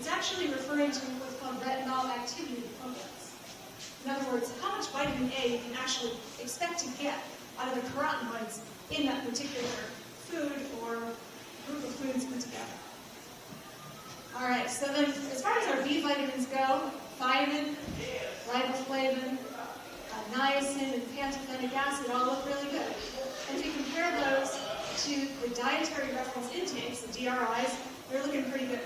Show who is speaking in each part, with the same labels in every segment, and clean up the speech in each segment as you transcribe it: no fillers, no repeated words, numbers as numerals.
Speaker 1: it's actually referring to what's called retinol activity equivalents. In other words, how much vitamin A you can actually expect to get out of the carotenoids in that particular food or group of foods put together. All right, so then as far as our B vitamins go, thiamine, riboflavin, niacin, and pantothenic acid all look really good. And if you compare those to the dietary reference intakes, the DRIs, they're looking pretty good.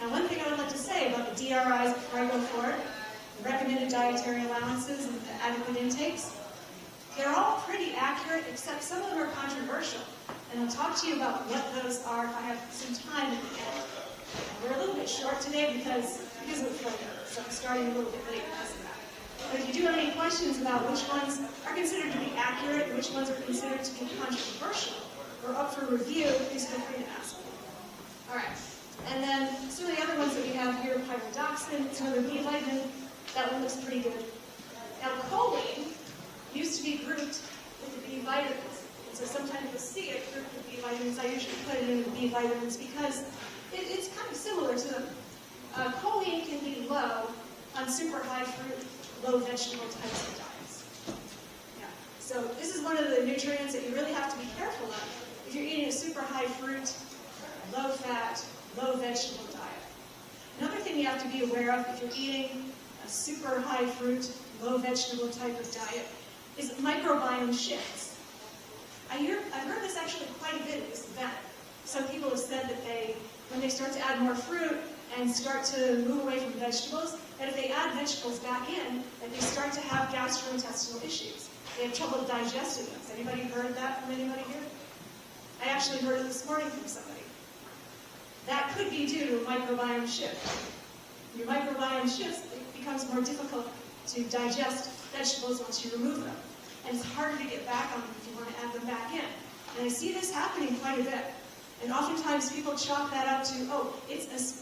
Speaker 1: Now, one thing I would like to say about the DRIs before I go forward, the recommended dietary allowances and the adequate intakes, they're all pretty accurate, except some of them are controversial. And I'll talk to you about what those are if I have some time at the end. We're a little bit short today because of the photo, so I'm starting a little bit late because of that. But if you do have any questions about which ones are considered to be accurate and which ones are considered to be controversial or up for review, please feel free to ask me. All right. And then some of the other ones that we have here, pyridoxine, it's another B vitamin. That one looks pretty good. Now, choline used to be grouped with the B vitamins. And so sometimes you'll see it grouped with B vitamins. I usually put it in the B vitamins because it's kind of similar to them. Choline can be low on super high fruit, low vegetable types of diets. Yeah. So this is one of the nutrients that you really have to be careful of if you're eating a super high fruit, low fat, low vegetable diet. Another thing you have to be aware of if you're eating a super high fruit, low vegetable type of diet is microbiome shifts. I've heard this actually quite a bit at this event. Some people have said that when they start to add more fruit and start to move away from vegetables, that if they add vegetables back in, that they start to have gastrointestinal issues. They have trouble digesting them. Has anybody heard that from anybody here? I actually heard it this morning from somebody. That could be due to a microbiome shift. Your microbiome shifts, it becomes more difficult to digest vegetables once you remove them. And it's harder to get back on them if you want to add them back in. And I see this happening quite a bit. And oftentimes people chalk that up to,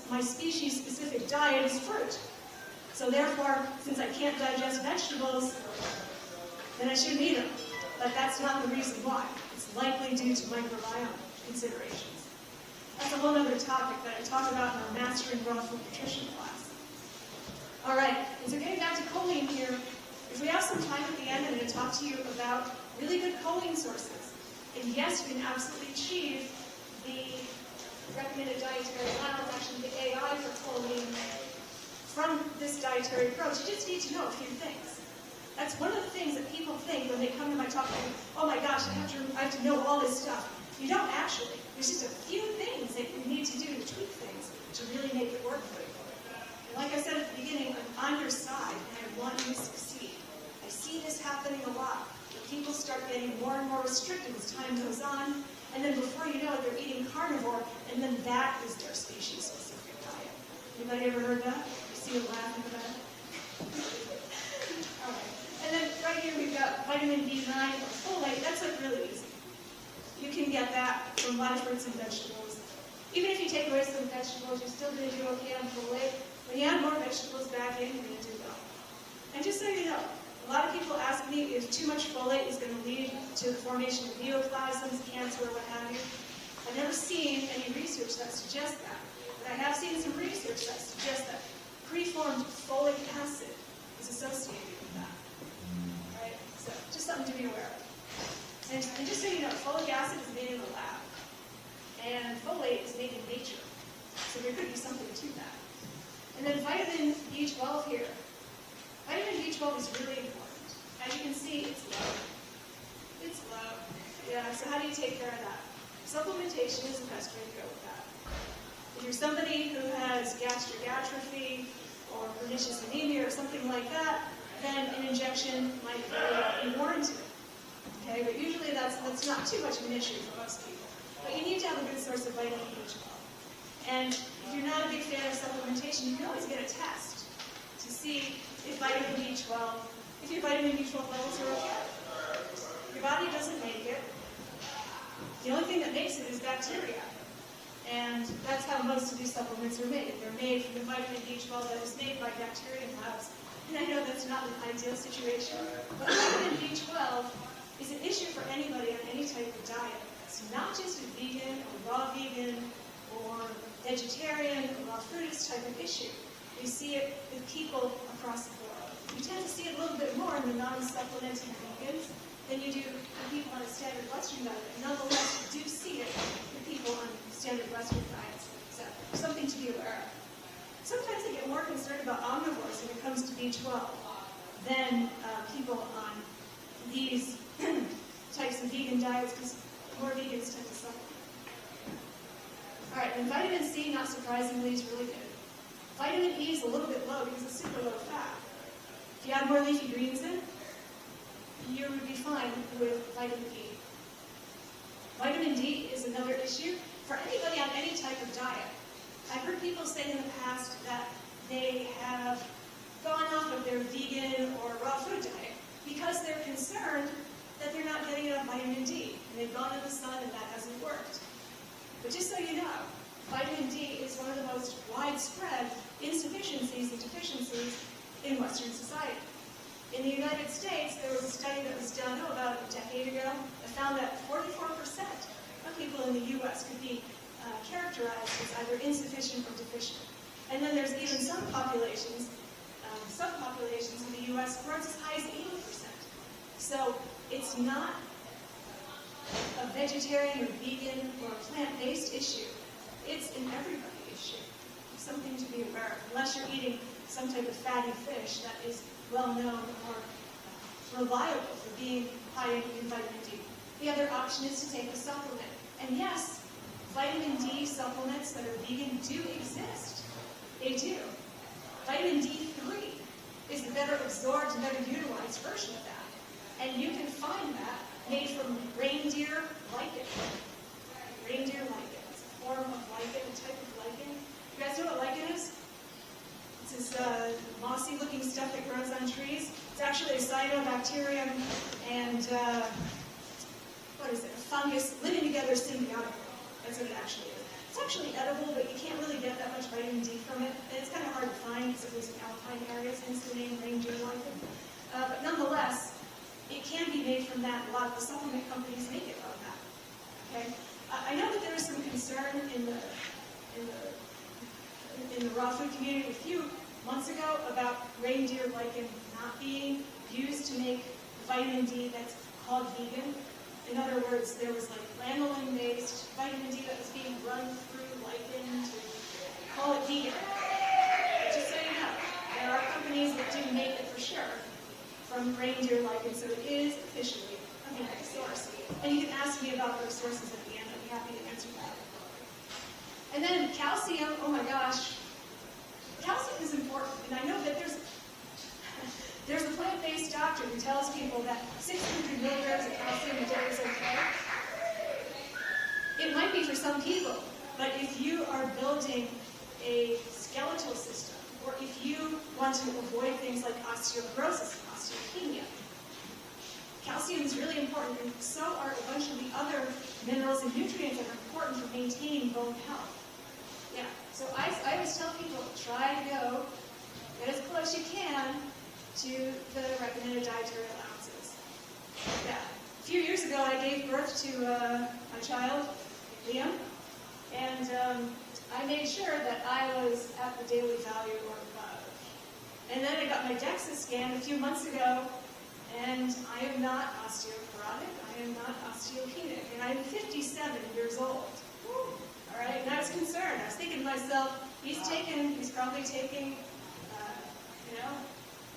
Speaker 1: my species-specific diet is fruit. So therefore, since I can't digest vegetables, then I shouldn't eat them. But that's not the reason why. It's likely due to microbiome considerations. That's a whole other topic that I talk about in our Mastering Raw Food Nutrition class. All right, and so getting back to choline here, if we have some time at the end, I'm going to talk to you about really good choline sources. And yes, you can absolutely achieve the recommended dietary allowance, actually the AI for choline, from this dietary approach. You just need to know a few things. That's one of the things that people think when they come to my talk, oh my gosh, I have to know all this stuff. You don't actually. There's just a few things that you need to do to tweak things to really make it work for you. And like I said at the beginning, I'm on your side and I want you to succeed. I see this happening a lot. People start getting more and more restricted as time goes on, and then before you know it, they're eating carnivore, and then that is their species-specific diet. Anybody ever heard that? You see them laughing about it? All right. And then right here we've got vitamin B9 or folate. That's like really easy. You can get that from live fruits and vegetables. Even if you take away some vegetables, you're still going to do okay on folate. When you add more vegetables back in, you're going to do well. And just so you know, a lot of people ask me if too much folate is going to lead to the formation of neoplasms, cancer, what have you. I've never seen any research that suggests that. But I have seen some research that suggests that preformed folic acid is associated with that. All right? So just something to be aware of. And just so you know, folic acid is made in the lab. And folate is made in nature. So there could be something to that. And then vitamin B12 here. Vitamin B12 is really important. As you can see, it's low. It's low. Yeah, so how do you take care of that? Supplementation is the best way to go with that. If you're somebody who has gastric atrophy or pernicious anemia or something like that, then an injection might be warranted. Okay, but usually that's not too much of an issue for most people. But you need to have a good source of vitamin B12. And if you're not a big fan of supplementation, you can always get a test to see if your vitamin B12 levels are okay. Your body doesn't make it. The only thing that makes it is bacteria. And that's how most of these supplements are made. They're made from the vitamin B12 that is made by bacteria labs. And I know that's not an ideal situation, but vitamin B12 is an issue for anybody on any type of diet. It's not just a vegan or raw vegan or vegetarian or raw foodist type of issue. We see it with people across the board. You tend to see it a little bit more in the non-supplementing vegans than you do with people on a standard Western diet. Nonetheless, you do see it with people on standard Western diets. So something to be aware of. Sometimes I get more concerned about omnivores when it comes to B12 than people on these types of vegan diets, because more vegans tend to supplement. All right, and vitamin C, not surprisingly, is really good. Vitamin E is a little bit low because it's super low fat. If you add more leafy greens in, you would be fine with vitamin E. Vitamin D is another issue for anybody on any type of diet. I've heard people say in the past that they have gone off of their vegan or raw food diet because they're concerned that they're not getting enough vitamin D, and they've gone to the sun and that hasn't worked. But just so you know, vitamin D is one of the most widespread insufficiencies and deficiencies in Western society. In the United States, there was a study that was done about a decade ago that found that 44% of people in the U.S. could be characterized as either insufficient or deficient. And then there's even some populations, subpopulations in the U.S. where it's as high as 80%. So it's not a vegetarian or vegan or a plant-based issue. It's an everybody issue. It's something to be aware of, unless you're eating some type of fatty fish that is well known or reliable for being high in vitamin D. The other option is to take a supplement. And yes, vitamin D supplements that are vegan do exist. They do. Vitamin D3 is the better absorbed and better utilized version of that. And you can find that made from reindeer lichen. Reindeer lichen. It's a form of lichen, a type of lichen. You guys know what lichen is? It's this mossy-looking stuff that grows on trees. It's actually a cyanobacterium and, what is it, a fungus living together symbiotically. That's what it actually is. It's actually edible, but you can't really get that much vitamin D from it. And it's kind of hard to find because it was in alpine areas, hence the name reindeer lichen. But nonetheless, it can be made from that. A lot of the supplement companies make it from that. Okay? I know that there is some concern in the raw food community a few months ago about reindeer lichen not being used to make vitamin D that's called vegan. In other words, there was like lanolin-based vitamin D that was being run through lichen to call it vegan. But just so you know, there are companies that do make it for sure from reindeer lichen, so it is officially a vegan source. And you can ask me about those sources at the end. I'd be happy to answer that. And then calcium, oh my gosh. Calcium is important, and I know that there's a plant-based doctor who tells people that 600 milligrams of calcium a day is okay. It might be for some people, but if you are building a skeletal system, or if you want to avoid things like osteoporosis and osteopenia, calcium is really important, and so are a bunch of the other minerals and nutrients that are important for maintaining bone health. Yeah, so I always tell people, try to go, get as close you can to the recommended dietary allowances. Yeah. A few years ago, I gave birth to my child, Liam, and I made sure that I was at the daily value or above. And then I got my DEXA scan a few months ago, and I am not osteoporotic, I am not osteopenic, and I'm 57 years old. All right, and I was concerned. I was thinking to myself, he's probably taking,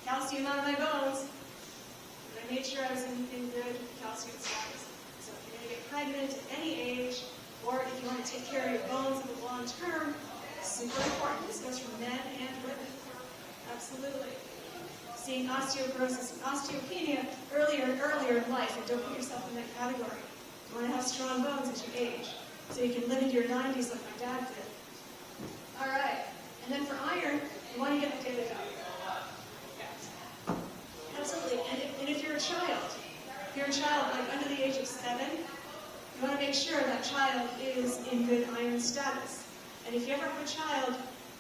Speaker 1: calcium out of my bones. But I made sure I was in good calcium status. So if you're going to get pregnant at any age, or if you want to take care of your bones in the long term, super important. This goes for men and women. Absolutely. Seeing osteoporosis and osteopenia earlier and earlier in life, and don't put yourself in that category. You want to have strong bones as you age, so you can live into your 90s like my dad did. All right. And then for iron, you want to get the daily value. Absolutely. And if you're a child, like under the age of 7, you want to make sure that child is in good iron status. And if you ever have a child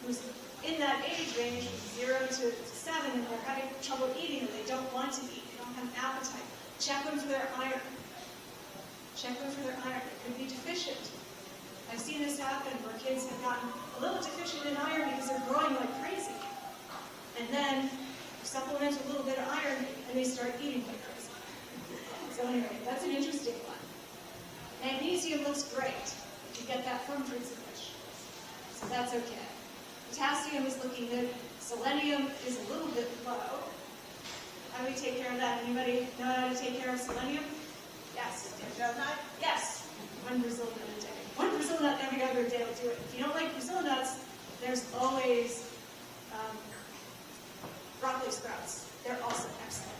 Speaker 1: who's in that age range from 0 to 7 and they're having trouble eating or they don't want to eat, they don't have an appetite, check them for their iron. Check them for their iron. It could be deficient. I've seen this happen where kids have gotten a little deficient in iron because they're growing like crazy. And then supplement a little bit of iron and they start eating like crazy. So anyway, that's an interesting one. Magnesium looks great. You get that from fruits and vegetables. So that's okay. Potassium is looking good. Selenium is a little bit low. How do we take care of that? Anybody know how to take care of selenium? Yes. Yes. One Brazil nut a day. One Brazil nut every other day will do it. If you don't like Brazil nuts, there's always broccoli sprouts. They're also excellent.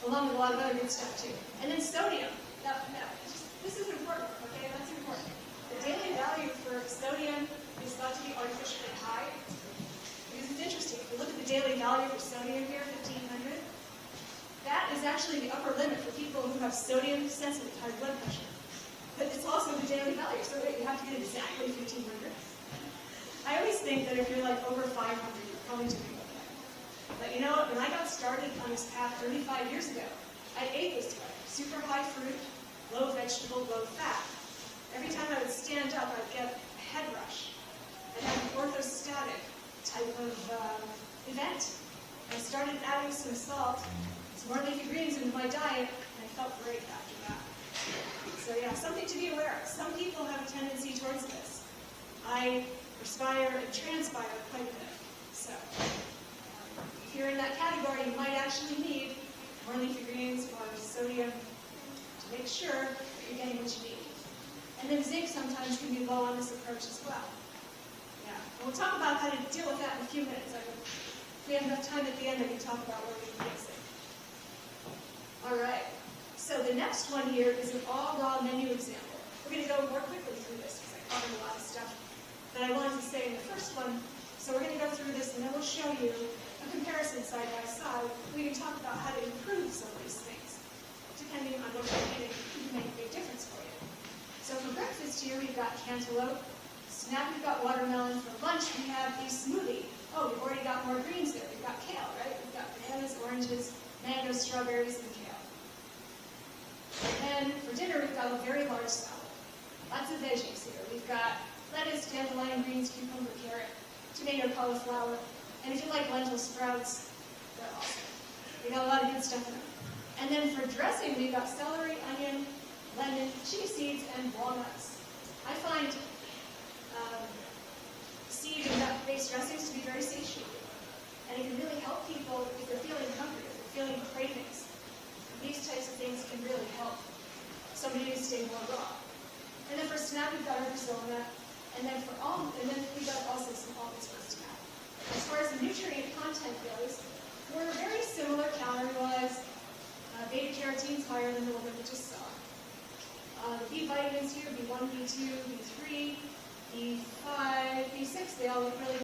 Speaker 1: Along with a lot of other good stuff too. And then sodium. Now, this is important, okay? That's important. The daily value for sodium is thought to be artificially high. Because it's interesting. If you look at the daily value for sodium here, 1500, that is actually the upper limit for people who have sodium-sensitive high blood pressure. But it's also the daily value, so you have to get exactly 1500. I always think that if you're like over 500, you're probably doing okay. But you know what? When I got started on this path 35 years ago, I ate this way. Super high fruit, low vegetable, low fat. Every time I would stand up, I'd get a head rush. I'd have an orthostatic type of event. I started adding some salt, some more leafy greens into my diet, and I felt great after that. So yeah, something to be aware of. Some people have a tendency towards this. I perspire and transpire quite a bit. So if you're in that category, you might actually need more leafy greens or sodium to make sure that you're getting what you need. And then zinc sometimes can be low on this approach as well. Yeah, and we'll talk about how to deal with that in a few minutes. If we have enough time at the end, I can talk about where we can get zinc. All right. So the next one here is an all-raw menu example. We're going to go more quickly through this because I covered a lot of stuff that I wanted to say in the first one. So we're going to go through this and then we'll show you a comparison side by side. We can talk about how to improve some of these things. Depending on what you're eating, it can make a big difference for you. So for breakfast here, we've got cantaloupe. Snack, we've got watermelon. For lunch, we have a smoothie. Oh, we've already got more greens there. We've got kale, right? We've got bananas, oranges, mangoes, strawberries, and kale. And then for dinner, we've got a very large salad. Lots of veggies here. We've got lettuce, dandelion greens, cucumber, carrot, tomato, cauliflower. And if you like lentil sprouts, they're awesome. We got a lot of good stuff in them. And then for dressing, we've got celery, onion, lemon, chia seeds, and walnuts. I find seed and nut-based dressings to be very satiating. And it can really help people if they're feeling hungry, if they're feeling cravings. These types of things can really help somebody to stay more raw. And then for snack, we've got our Brazil nut. And then for almond, and then we've got also some almonds for snack. As far as the nutrient content goes, we're very similar calorie-wise. Beta-carotene's higher than the one that we just saw. The B vitamins here, B1, B2, B3, B5, B6, they all look really good.